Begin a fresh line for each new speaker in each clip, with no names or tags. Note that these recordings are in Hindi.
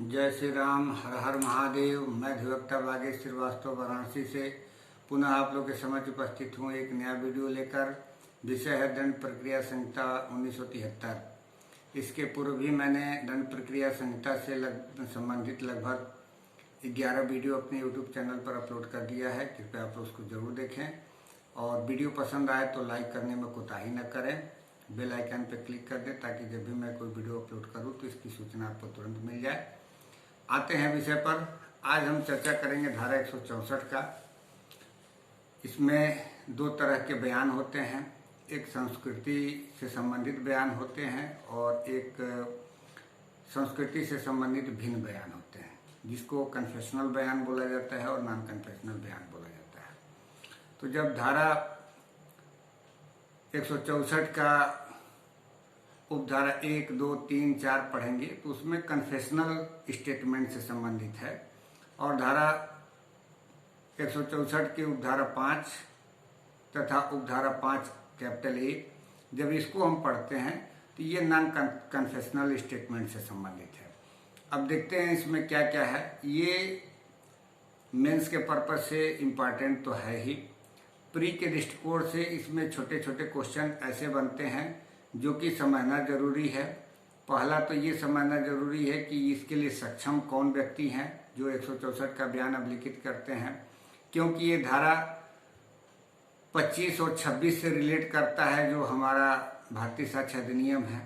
जय श्री राम, हर हर महादेव। मैं अधिवक्ता बागेश श्रीवास्तव वाराणसी से पुनः आप लोग के समक्ष उपस्थित हूँ एक नया वीडियो लेकर। विषय है दंड प्रक्रिया संहिता 1973। इसके पूर्व भी मैंने दंड प्रक्रिया संहिता से संबंधित लगभग 11 वीडियो अपने यूट्यूब चैनल पर अपलोड कर दिया है। कृपया आप उसको जरूर देखें और वीडियो पसंद आए तो लाइक करने में कोताही न करें। बेल आइकन पर क्लिक कर दें ताकि जब भी मैं कोई वीडियो अपलोड करूं तो इसकी सूचना आपको तुरंत मिल जाए। आते हैं विषय पर। आज हम चर्चा करेंगे धारा 164 का। इसमें दो तरह के बयान होते हैं, एक संस्कृति से संबंधित बयान होते हैं और एक संस्कृति से संबंधित भिन्न बयान होते हैं, जिसको कन्फेशनल बयान बोला जाता है और नॉन कन्फेशनल बयान बोला जाता है। तो जब धारा 164 का उपधारा 1, 2, 3, 4 पढ़ेंगे तो उसमें कन्फेशनल स्टेटमेंट से संबंधित है और धारा 164 की उपधारा 5 तथा उपधारा 5 कैपिटल A, जब इसको हम पढ़ते हैं तो ये नॉन कन्फेशनल स्टेटमेंट से संबंधित है। अब देखते हैं इसमें क्या क्या है। ये मेंस के पर्पज से इम्पॉर्टेंट तो है ही। प्री के दृष्टिकोण से इसमें छोटे छोटे क्वेश्चन ऐसे बनते हैं जो कि समझना जरूरी है। पहला तो ये समझना जरूरी है कि इसके लिए सक्षम कौन व्यक्ति हैं जो 164 का बयान अभिलिखित करते हैं, क्योंकि ये धारा 25 और 26 से रिलेट करता है जो हमारा भारतीय साक्ष्य अधिनियम है।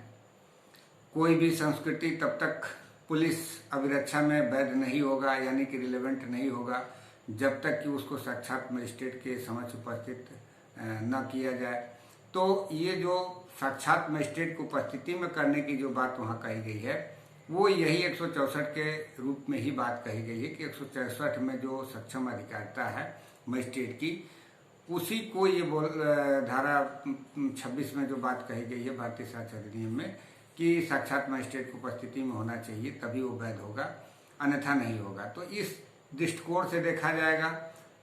कोई भी संस्कृति तब तक पुलिस अभिरक्षा में वैध नहीं होगा, यानी कि रिलेवेंट नहीं होगा, जब तक कि उसको साक्षात मजिस्ट्रेट के समक्ष उपस्थित न किया जाए। तो ये जो साक्षात मजिस्ट्रेट की उपस्थिति में करने की जो बात वहाँ कही गई है वो यही 164 के रूप में ही बात कही गई है कि 164 में जो सक्षम अधिकारिता है मजिस्ट्रेट की, उसी को ये धारा 26 में जो बात कही गई है भारतीय साक्ष्य अधिनियम में कि साक्षात मजिस्ट्रेट की उपस्थिति में होना चाहिए, तभी वो वैध होगा, अन्यथा नहीं होगा। तो इस दृष्टिकोण से देखा जाएगा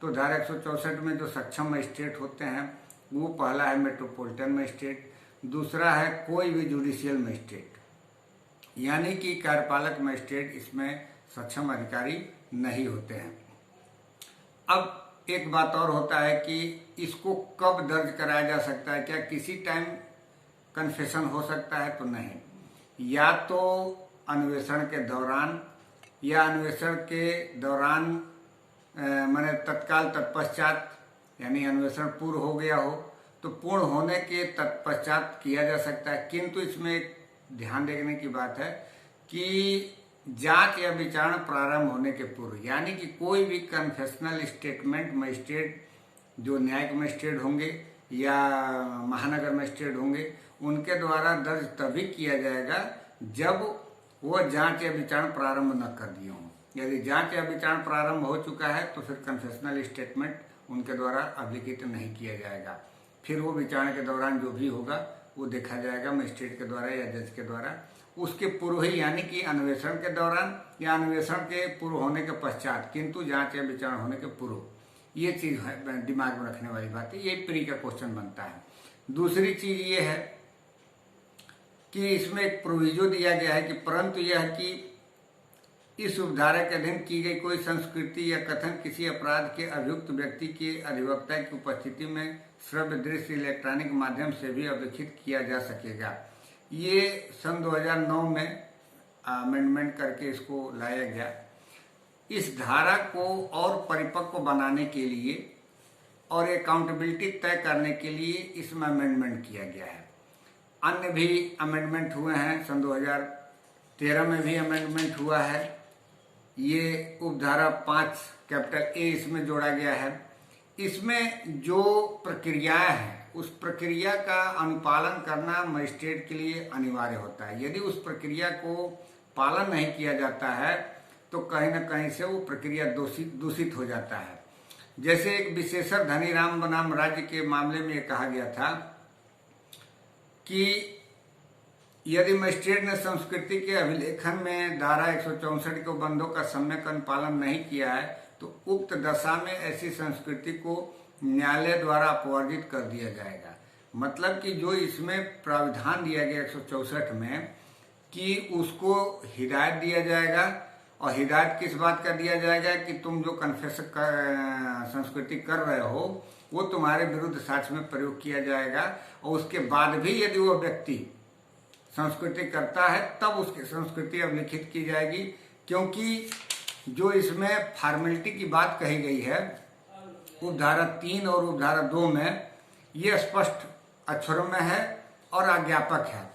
तो धारा 164 में जो सक्षम मजिस्ट्रेट होते हैं वो पहला है मेट्रोपॉलिटन मजिस्ट्रेट, दूसरा है कोई भी जुडिशियल मजिस्ट्रेट, यानी कि कार्यपालक मजिस्ट्रेट इसमें सक्षम अधिकारी नहीं होते हैं। अब एक बात और होता है कि इसको कब दर्ज कराया जा सकता है, क्या किसी टाइम कन्फेशन हो सकता है? तो नहीं, या तो अन्वेषण के दौरान या अन्वेषण के दौरान माने तत्काल तत्पश्चात, यानी अन्वेषण पूर्ण हो गया हो तो पूर्ण होने के तत्पश्चात किया जा सकता है। किंतु इसमें एक ध्यान देने की बात है कि जांच या विचारण प्रारंभ होने के पूर्व, यानी कि कोई भी कन्फेशनल स्टेटमेंट मजिस्ट्रेट जो न्यायिक मजिस्ट्रेट होंगे या महानगर मजिस्ट्रेट होंगे उनके द्वारा दर्ज तभी किया जाएगा जब वो जांच या विचारण प्रारंभ न कर दिए हों। यदि जांच या विचारण प्रारंभ हो चुका है तो फिर कन्फेशनल स्टेटमेंट उनके द्वारा अभिलिखित नहीं किया जाएगा। फिर वो विचारण के दौरान जो भी होगा वो देखा जाएगा मजिस्ट्रेट के द्वारा या जज के द्वारा। उसके पूर्व ही, यानी कि अन्वेषण के दौरान या अन्वेषण के पूर्व होने के पश्चात, किंतु जांच या विचारण होने के पूर्व, ये चीज है दिमाग में रखने वाली बात है। ये प्री का क्वेश्चन बनता है। दूसरी चीज ये है कि इसमें एक प्रोविजो दिया गया है कि परंतु यह कि इस उपधारा के अधीन की गई कोई संस्कृति या कथन किसी अपराध के अभियुक्त व्यक्ति के अधिवक्ता की उपस्थिति में श्रव्य दृश्य इलेक्ट्रॉनिक माध्यम से भी अभिलिखित किया जा सकेगा। ये सन 2009 में अमेंडमेंट करके इसको लाया गया। इस धारा को और परिपक्व बनाने के लिए और अकाउंटेबिलिटी तय करने के लिए इसमें अमेंडमेंट किया गया है। अन्य भी अमेंडमेंट हुए हैं, सन 2013 में भी अमेंडमेंट हुआ है। ये उपधारा 5 कैपिटल A इसमें जोड़ा गया है। इसमें जो प्रक्रियाएं हैं उस प्रक्रिया का अनुपालन करना मजिस्ट्रेट के लिए अनिवार्य होता है। यदि उस प्रक्रिया को पालन नहीं किया जाता है तो कहीं न कहीं से वो प्रक्रिया दूषित हो जाता है। जैसे एक विशेषर धनीराम बनाम राज्य के मामले में ये कहा गया था कि यदि मजिस्ट्रेट ने संस्कृति के अभिलेखन में धारा 164 के बंधों का सम्यक अनुपालन नहीं किया है तो उक्त दशा में ऐसी संस्कृति को न्यायालय द्वारा अपवर्जित कर दिया जाएगा। मतलब कि जो इसमें प्रावधान दिया गया 164 में कि उसको हिदायत दिया जाएगा और हिदायत किस बात का दिया जाएगा कि तुम जो कन्फेस संस्कृति कर रहे हो वो तुम्हारे विरुद्ध साक्ष्य में प्रयोग किया जाएगा, और उसके बाद भी यदि वो व्यक्ति संस्कृति करता है तब उसकी संस्कृति अब लिखित की जाएगी। क्योंकि जो इसमें फॉर्मेलिटी की बात कही गई है उपधारा 3 और उपधारा 2 में, ये स्पष्ट अक्षरों में है और आज्ञापक है।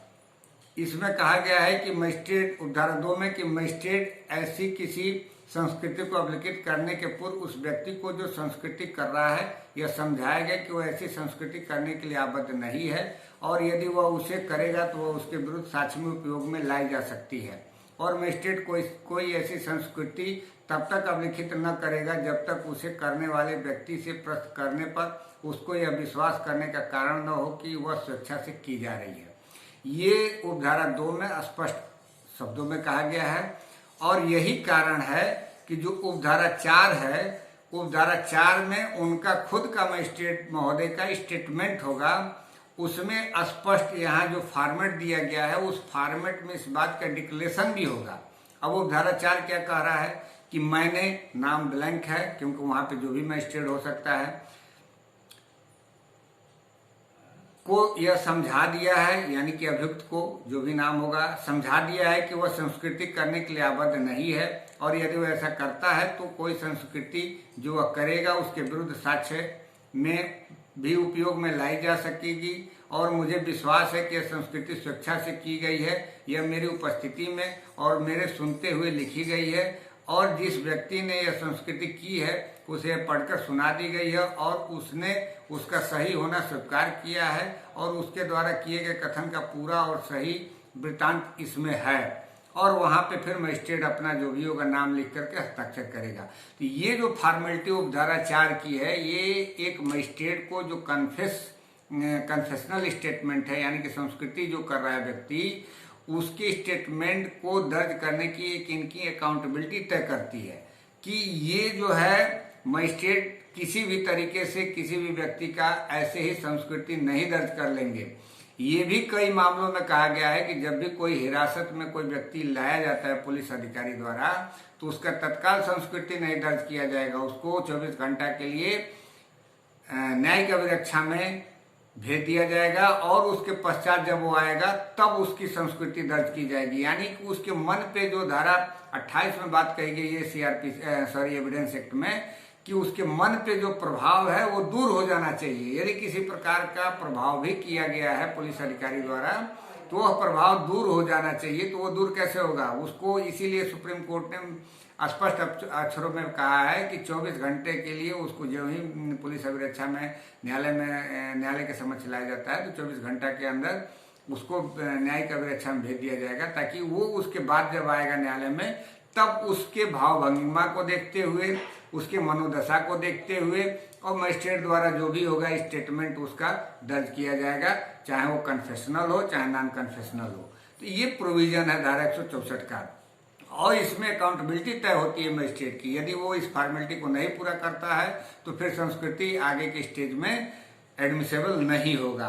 इसमें कहा गया है कि मजिस्ट्रेट, उपधारा 2 में, कि मजिस्ट्रेट ऐसी किसी संस्कृति को अभिलिखित करने के पूर्व उस व्यक्ति को जो संस्कृति कर रहा है यह समझाएगा कि वह ऐसी संस्कृति करने के लिए आबद्ध नहीं है, और यदि वह उसे करेगा तो वह उसके विरुद्ध साक्ष्य में उपयोग में लाई जा सकती है। और मजिस्ट्रेट कोई ऐसी संस्कृति तब तक अभिलिखित न करेगा जब तक उसे करने वाले व्यक्ति से प्रश्न करने पर उसको यह विश्वास करने का कारण न हो कि वह स्वेच्छा से की जा रही है। ये उपधारा 2 में स्पष्ट शब्दों में कहा गया है, और यही कारण है कि जो उपधारा 4 है, उपधारा 4 में उनका खुद का मजिस्ट्रेट महोदय का स्टेटमेंट होगा। उसमें स्पष्ट यहाँ जो फॉर्मेट दिया गया है उस फॉर्मेट में इस बात का डिक्लेरेशन भी होगा। अब उपधारा 4 क्या कह रहा है कि मैंने, नाम ब्लैंक है क्योंकि वहां पे जो भी मजिस्ट्रेट हो सकता है, को यह समझा दिया है, यानी कि अभियुक्त को जो भी नाम होगा समझा दिया है कि वह संस्कृति करने के लिए आबद्ध नहीं है, और यदि वह ऐसा करता है तो कोई संस्कृति जो वह करेगा उसके विरुद्ध साक्ष्य में भी उपयोग में लाई जा सकेगी। और मुझे विश्वास है कि यह संस्कृति स्वेच्छा से की गई है, यह मेरी उपस्थिति में और मेरे सुनते हुए लिखी गई है, और जिस व्यक्ति ने यह संस्कृति की है उसे पढ़कर सुना दी गई है, और उसने उसका सही होना स्वीकार किया है, और उसके द्वारा किए गए कथन का पूरा और सही वृत्तांत इसमें है। और वहां पे फिर मजिस्ट्रेट अपना जो भी होगा नाम लिख करके हस्ताक्षर करेगा। तो ये जो फॉर्मेलिटी उपधारा 4 की है, ये एक मजिस्ट्रेट को जो कन्फेशनल स्टेटमेंट है, यानी कि संस्कृति जो कर रहा है व्यक्ति, उसके स्टेटमेंट को दर्ज करने की एक इनकी अकाउंटेबिलिटी तय करती है कि ये जो है मजिस्ट्रेट किसी भी तरीके से किसी भी व्यक्ति का ऐसे ही संस्कृति नहीं दर्ज कर लेंगे। ये भी कई मामलों में कहा गया है कि जब भी कोई हिरासत में कोई व्यक्ति लाया जाता है पुलिस अधिकारी द्वारा, तो उसका तत्काल संस्कृति नहीं दर्ज किया जाएगा, उसको 24 घंटा के लिए न्यायिक अभिरक्षा में भेज दिया जाएगा, और उसके पश्चात जब वो आएगा तब उसकी संस्कृति दर्ज की जाएगी। यानी कि उसके मन पे जो धारा 28 में बात कही गई है एविडेंस एक्ट में, कि उसके मन पे जो प्रभाव है वो दूर हो जाना चाहिए। यदि किसी प्रकार का प्रभाव भी किया गया है पुलिस अधिकारी द्वारा तो वह प्रभाव दूर हो जाना चाहिए। तो वो दूर कैसे होगा, उसको इसीलिए सुप्रीम कोर्ट ने स्पष्ट अक्षरों में कहा है कि 24 घंटे के लिए उसको जो ही पुलिस अभिरक्षा में न्यायालय के समक्ष लाया जाता है तो 24 घंटा के अंदर उसको न्यायिक अभिरक्षा में भेज दिया जाएगा, ताकि वो उसके बाद जब आएगा न्यायालय में तब उसके भाव भंगिमा को देखते हुए, उसके मनोदशा को देखते हुए, और मजिस्ट्रेट द्वारा जो भी होगा स्टेटमेंट उसका दर्ज किया जाएगा, चाहे वो कन्फेशनल हो चाहे नॉन कन्फेशनल हो। तो ये प्रोविजन है धारा 164 का, और इसमें अकाउंटेबिलिटी तय होती है मजिस्ट्रेट की। यदि वो इस फॉर्मेलिटी को नहीं पूरा करता है तो फिर संस्कृति आगे के स्टेज में एडमिसेबल नहीं होगा।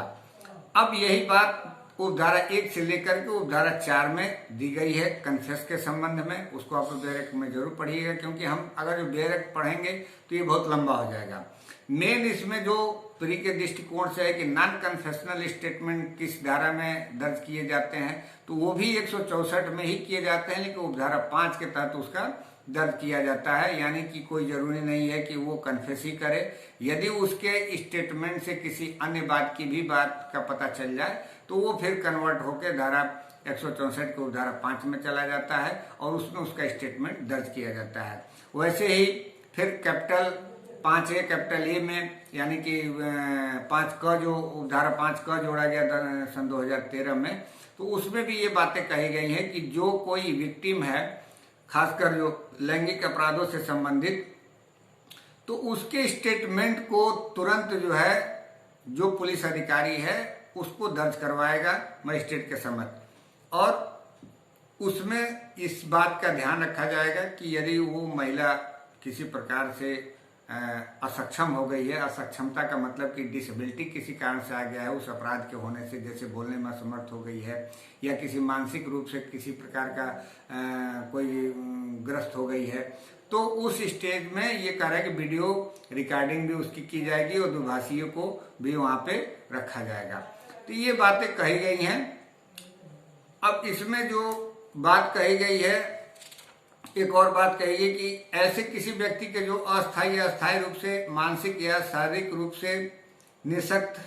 अब यही बात उपधारा 1 से लेकर के उपधारा 4 में दी गई है कन्फेस के संबंध में। उसको आप बेरक में जरूर पढ़िएगा, क्योंकि हम अगर जो बेरक पढ़ेंगे तो ये बहुत लंबा हो जाएगा। मेन इसमें जो प्री के दृष्टिकोण से है कि नॉन कन्फेशनल स्टेटमेंट किस धारा में दर्ज किए जाते हैं, तो वो भी 164 में ही किए जाते हैं, लेकिन उपधारा 5 के तहत उसका दर्ज किया जाता है। यानी कि कोई जरूरी नहीं है कि वो कन्फेस ही करे, यदि उसके स्टेटमेंट से किसी अन्य बात की भी बात का पता चल जाए तो वो फिर कन्वर्ट होकर धारा 164 के उपधारा 5 में चला जाता है, और उसमें उसका स्टेटमेंट दर्ज किया जाता है। वैसे ही फिर कैपिटल 5A कैपिटल ए में, यानी कि 5 क जो उपधारा 5 क जोड़ा गया सन 2013 में, तो उसमें भी ये बातें कही गई हैं कि जो कोई विक्टिम है, खासकर जो लैंगिक अपराधों से संबंधित, तो उसके स्टेटमेंट को तुरंत जो है जो पुलिस अधिकारी है उसको दर्ज करवाएगा मजिस्ट्रेट के समक्ष, और उसमें इस बात का ध्यान रखा जाएगा कि यदि वो महिला किसी प्रकार से असक्षम हो गई है, असक्षमता का मतलब कि डिसेबिलिटी किसी कारण से आ गया है उस अपराध के होने से, जैसे बोलने में असमर्थ हो गई है, या किसी मानसिक रूप से किसी प्रकार का कोई ग्रस्त हो गई है, तो उस स्टेज में ये कह रहा है कि वीडियो रिकॉर्डिंग भी उसकी की जाएगी और दुभाषियों को भी वहां पे रखा जाएगा। तो ये बातें कही गई हैं। अब इसमें जो बात कही गई है, एक और बात कही गई कि ऐसे किसी व्यक्ति के जो अस्थायी या अस्थायी रूप से मानसिक या शारीरिक रूप से निःशक्त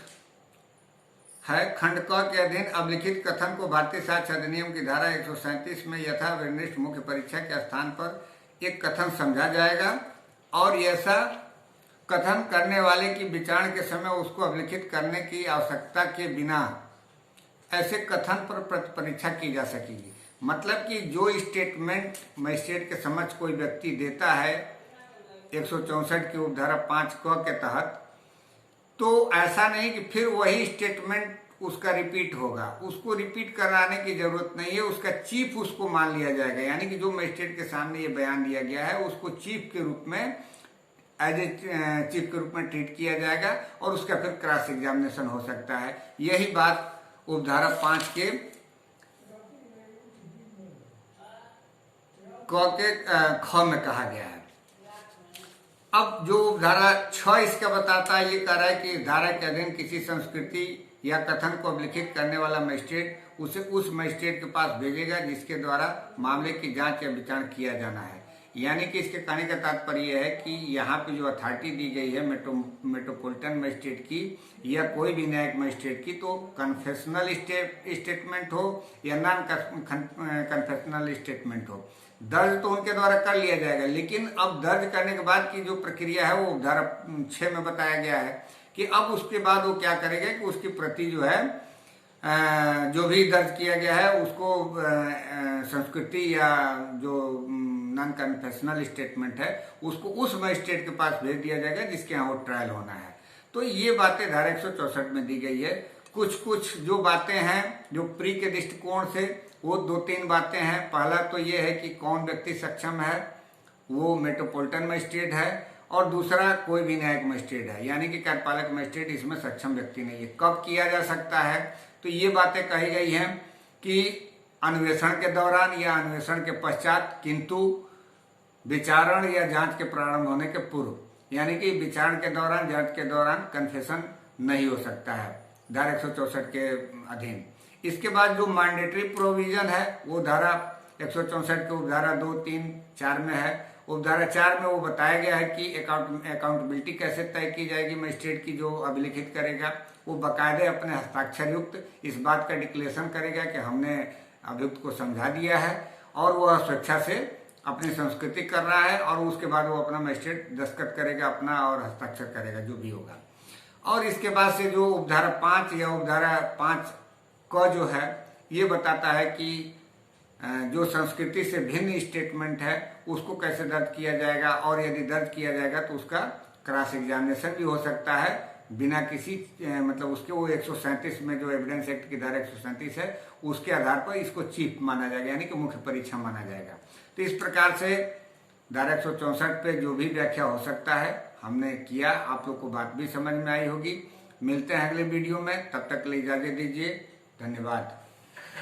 है, खंड क के अधीन अभिलिखित कथन को भारतीय साक्ष्य अधिनियम की धारा 137 में यथा विनिर्दिष्ट मुख्य परीक्षा के स्थान पर एक कथन समझा जाएगा और ऐसा कथन करने वाले की विचारण के समय उसको अभिलिखित करने की आवश्यकता के बिना ऐसे कथन पर परीक्षा की जा सकेगी। मतलब कि जो स्टेटमेंट मजिस्ट्रेट के समक्ष कोई व्यक्ति देता है 164 की उपधारा 5 क के तहत, तो ऐसा नहीं कि फिर वही स्टेटमेंट उसका रिपीट होगा, उसको रिपीट कराने की जरूरत नहीं है, उसका चीफ उसको मान लिया जाएगा। यानी कि जो मजिस्ट्रेट के सामने ये बयान दिया गया है उसको चीफ के रूप में, एज ए चीफ के रूप में ट्रीट किया जाएगा और उसका फिर क्रॉस एग्जामिनेशन हो सकता है। यही बात उपधारा 5 के ख में कहा गया है। अब जो उपधारा 6 इसका बताता है, ये कह रहा है कि धारा के अधीन किसी संस्कृति या कथन को अभिलिखित करने वाला मजिस्ट्रेट उसे उस मजिस्ट्रेट के पास भेजेगा जिसके द्वारा मामले की जांच या विचारण किया जाना है। यानी कि इसके कहने का तात्पर्य यह है कि यहाँ पे जो अथॉरिटी दी गई है मेट्रोपॉलिटन मजिस्ट्रेट की या कोई भी न्यायिक मजिस्ट्रेट की, तो कन्फेशनल स्टेटमेंट हो या नॉन कन्फेशनल स्टेटमेंट हो, दर्ज तो उनके द्वारा कर लिया जाएगा। लेकिन अब दर्ज करने के बाद की जो प्रक्रिया है वो धारा 6 में बताया गया है कि अब उसके बाद वो क्या करेगा कि उसकी प्रति जो है जो भी दर्ज किया गया है उसको संस्कृति या जो नॉन कन्फेशनल स्टेटमेंट है उसको उस मजिस्ट्रेट के पास भेज दिया जाएगा जिसके यहाँ वो ट्रायल होना है। तो ये बातें धारा 164 में दी गई है। कुछ जो बातें हैं जो प्री के दृष्टिकोण से, वो 2-3 बातें हैं। पहला तो ये है कि कौन व्यक्ति सक्षम है, वो मेट्रोपॉलिटन मजिस्ट्रेट है, और दूसरा कोई भी न्यायिक मजिस्ट्रेट है, यानी कि कार्यपालक मजिस्ट्रेट इसमें सक्षम व्यक्ति नहीं है। कब किया जा सकता है, तो ये बातें कही गई हैं कि अन्वेषण के दौरान या अन्वेषण के पश्चात, किंतु विचारण या जांच के प्रारंभ होने के पूर्व, यानी कि विचारण के दौरान, जांच के दौरान कन्फेशन नहीं हो सकता है धारा 164 के अधीन। इसके बाद जो मैंडेटरी प्रोविजन है वो धारा 164 के उपधारा 2, 3, 4 में है। उपधारा 4 में वो बताया गया है कि अकाउंटेबिलिटी कैसे तय की जाएगी मजिस्ट्रेट की, जो अभिलिखित करेगा वो बाकायदे अपने हस्ताक्षर युक्त इस बात का डिक्लेरेशन करेगा कि हमने अभियुक्त को समझा दिया है और वह स्वेच्छा से अपनी संस्कृति कर रहा है, और उसके बाद वो अपना मजिस्ट्रेट दस्तखत करेगा अपना और हस्ताक्षर करेगा जो भी होगा। और इसके बाद से जो उपधारा 5 या उपधारा 5 क जो है ये बताता है कि जो संस्कृति से भिन्न स्टेटमेंट है उसको कैसे दर्ज किया जाएगा, और यदि दर्ज किया जाएगा तो उसका क्रॉस एग्जामिनेशन भी हो सकता है बिना किसी मतलब उसके वो 137 में जो एविडेंस एक्ट की धारा 137 है उसके आधार पर इसको चीफ माना जाएगा, यानी कि मुख्य परीक्षा माना जाएगा। तो इस प्रकार से धारा 164 पे जो भी व्याख्या हो सकता है हमने किया। आप लोग को बात भी समझ में आई होगी। मिलते हैं अगले वीडियो में, तब तक के लिए इजाजत दीजिए। धन्यवाद।